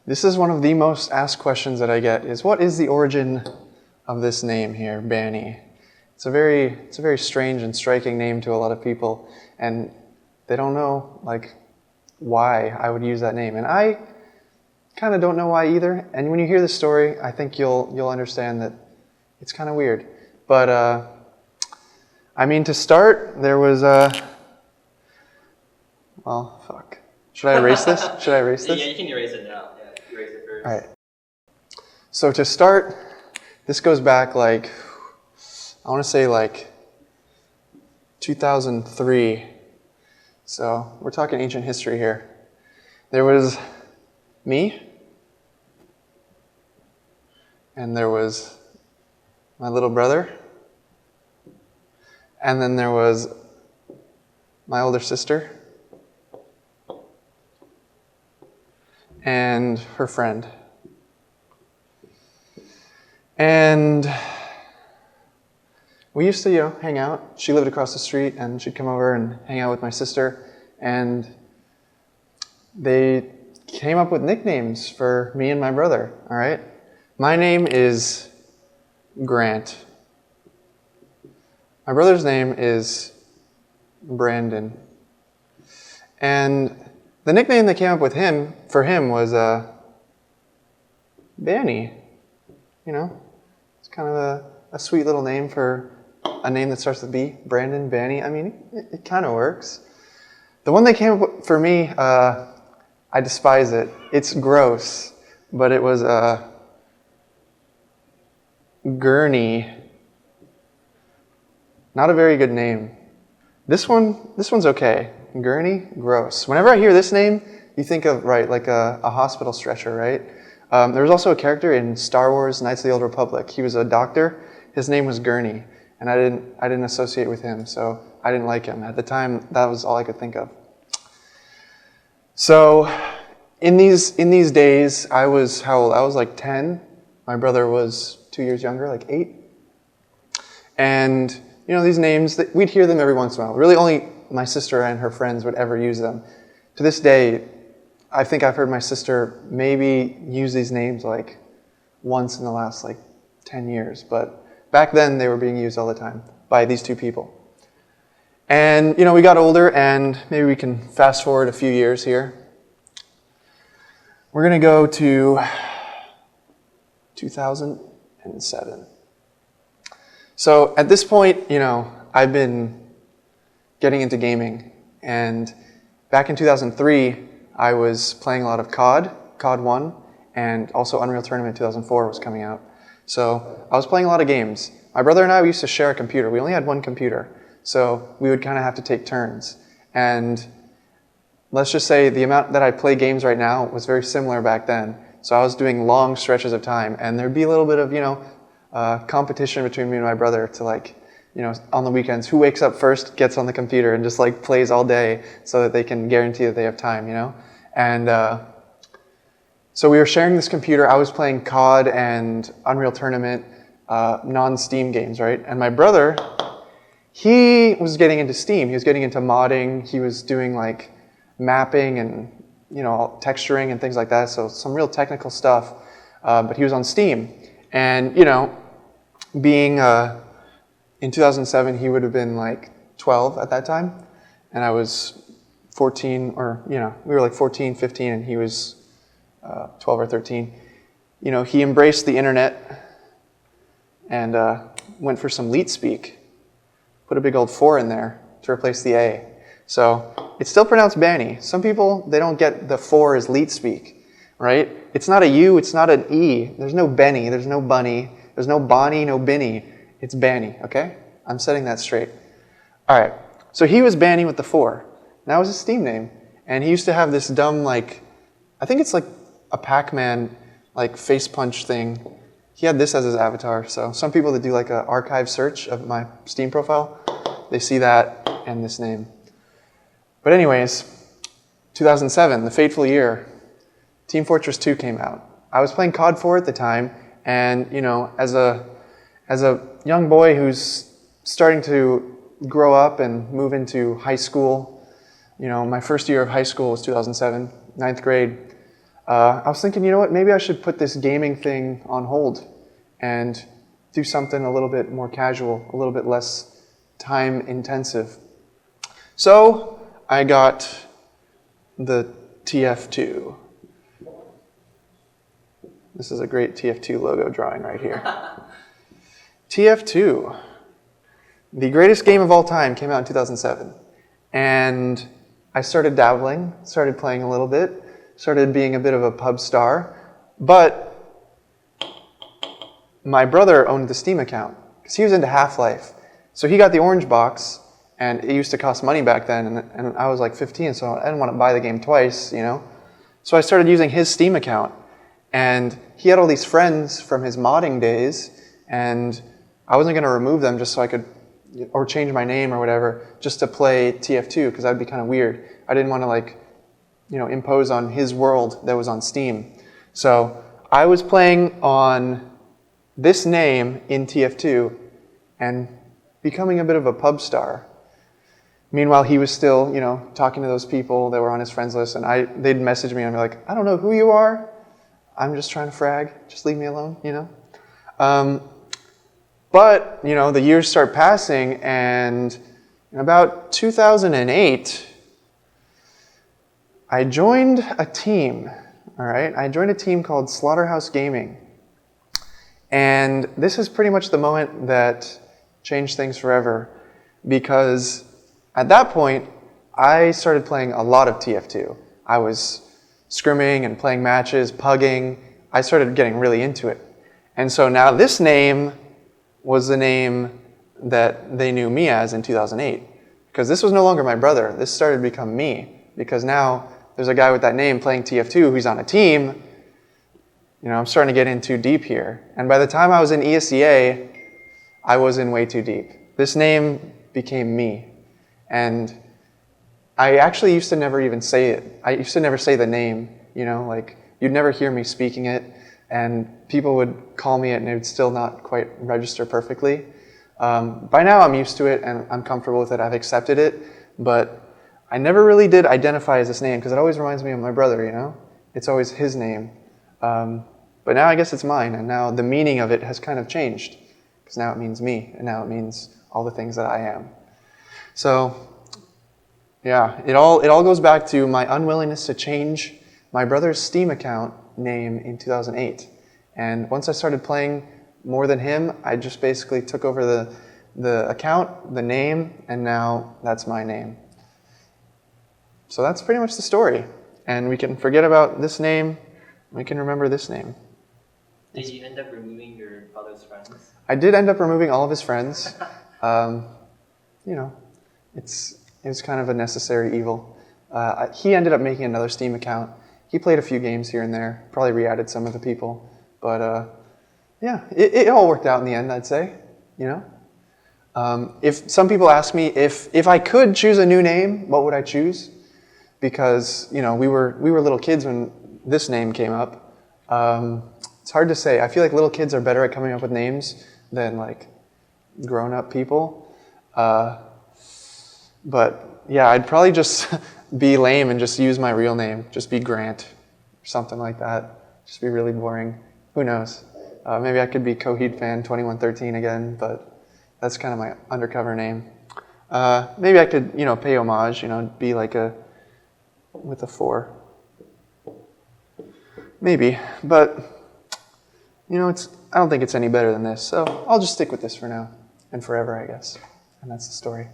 This is one of the most asked questions that I get is, what is the origin of this name here, b4nny? It's a very strange and striking name to a lot of people, and they don't know like why I would use that name. And I kind of don't know why either. And when you hear this story, I think you'll understand that it's kind of weird. But I mean, to start, there was well, fuck. Should I erase this? Should I erase this? Yeah, you can erase it now. Yeah, erase it first. All right. So to start, this goes back like, I want to say like 2003. So we're talking ancient history here. There was me, and there was my little brother, and then there was my older sister and her friend. And we used to, hang out. She lived across the street, and she'd come over and hang out with my sister. And they came up with nicknames for me and my brother, all right? My name is Grant. My brother's name is Brandon. And the nickname they came up with for him was b4nny. It's kind of a sweet little name for a name that starts with B, Brandon, b4nny. I mean, it kind of works. The one they came up with for me, I despise it. It's gross, but it was Gurney. Not a very good name. This one's okay. Gurney, gross. Whenever I hear this name, you think of, right, like a hospital stretcher, right? There was also a character in Star Wars: Knights of the Old Republic. He was a doctor. His name was Gurney, and I didn't associate with him, so I didn't like him. At the time, that was all I could think of. So, in these days, I was how old? I was like 10. My brother was 2 years younger, like 8. And these names, we'd hear them every once in a while. Really, only my sister and her friends would ever use them. To this day, I think I've heard my sister maybe use these names like once in the last like 10 years. But back then, they were being used all the time by these two people. And, we got older, and maybe we can fast forward a few years here. We're going to go to 2007. So at this point, I've been getting into gaming. And back in 2003, I was playing a lot of COD 1, and also Unreal Tournament 2004 was coming out. So I was playing a lot of games. My brother and I, we used to share a computer. We only had one computer. So we would kind of have to take turns. And let's just say the amount that I play games right now was very similar back then. So I was doing long stretches of time, and there'd be a little bit of, competition between me and my brother to on the weekends, who wakes up first, gets on the computer, and just plays all day so that they can guarantee that they have time, And so we were sharing this computer. I was playing COD and Unreal Tournament, non-Steam games, right? And my brother, he was getting into Steam. He was getting into modding. He was doing mapping and texturing and things like that. So some real technical stuff. But he was on Steam, and being in 2007, he would have been 12 at that time, and I was 14, or we were 14, 15, and he was 12 or 13. He embraced the internet and went for some leet speak. Put a big old 4 in there to replace the A. So it's still pronounced b4nny. Some people, they don't get the 4 as leet speak, right? It's not a U, it's not an E. There's no Benny, there's no Bunny, there's no Bonnie, no Binny. It's b4nny, okay? I'm setting that straight. All right, so he was b4nny with the 4. That was his Steam name. And he used to have this dumb, I think it's a Pac-Man, face punch thing. He had this as his avatar. So some people that do an archive search of my Steam profile, they see that and this name. But anyways, 2007, the fateful year, Team Fortress 2 came out. I was playing COD 4 at the time, and as a young boy who's starting to grow up and move into high school, my first year of high school was 2007, 9th grade. I was thinking, you know what, maybe I should put this gaming thing on hold and do something a little bit more casual, a little bit less time intensive. So I got the TF2. This is a great TF2 logo drawing right here. TF2, the greatest game of all time, came out in 2007. And I started dabbling, started playing a little bit, started being a bit of a pub star. But my brother owned the Steam account because he was into Half-Life. So he got the orange box, and it used to cost money back then, and I was like 15, so I didn't want to buy the game twice, you know? So I started using his Steam account, and he had all these friends from his modding days, and I wasn't going to remove them just so I could, or change my name or whatever, just to play TF2, because that'd be kind of weird. I didn't want to, like, you know, impose on his world that was on Steam. So I was playing on this name in TF2 and becoming a bit of a pub star. Meanwhile, he was still, you know, talking to those people that were on his friends list, and they'd message me and I'd be like, I don't know who you are. I'm just trying to frag. Just leave me alone, you know? But, you know, the years start passing, and in about 2008, I joined a team, all right? I joined a team called Slaughterhouse Gaming. And this is pretty much the moment that changed things forever, because at that point, I started playing a lot of TF2. I was scrimming and playing matches, pugging. I started getting really into it. And so now this name was the name that they knew me as in 2008. Because this was no longer my brother. This started to become me. Because now there's a guy with that name playing TF2 who's on a team. You know, I'm starting to get in too deep here. And by the time I was in ESEA, I was in way too deep. This name became me. And I actually used to never even say it. I used to never say the name, you know, like you'd never hear me speaking it, and people would call me it and it would still not quite register perfectly. By now I'm used to it and I'm comfortable with it. I've accepted it, but I never really did identify as this name because it always reminds me of my brother, you know? It's always his name. But now I guess it's mine, and now the meaning of it has kind of changed because now it means me, and now it means all the things that I am. So, yeah, it all goes back to my unwillingness to change my brother's Steam account name in 2008. And once I started playing more than him, I just basically took over the account, the name, and now that's my name. So that's pretty much the story. And we can forget about this name, we can remember this name. Did you end up removing your father's friends? I did end up removing all of his friends. You know, it was kind of a necessary evil. He ended up making another Steam account. He played a few games here and there, probably re-added some of the people. But yeah, it all worked out in the end, I'd say, you know. If some people ask me if I could choose a new name, what would I choose? Because, you know, we were little kids when this name came up. It's hard to say. I feel like little kids are better at coming up with names than like grown-up people. But yeah, I'd probably just be lame and just use my real name. Just be Grant or something like that. Just be really boring. Who knows? Maybe I could be Coheed Fan 2113 again, but that's kind of my undercover name. Maybe I could, you know, pay homage, you know, be like with a 4. Maybe, but you know, I don't think it's any better than this, so I'll just stick with this for now and forever, I guess. And that's the story.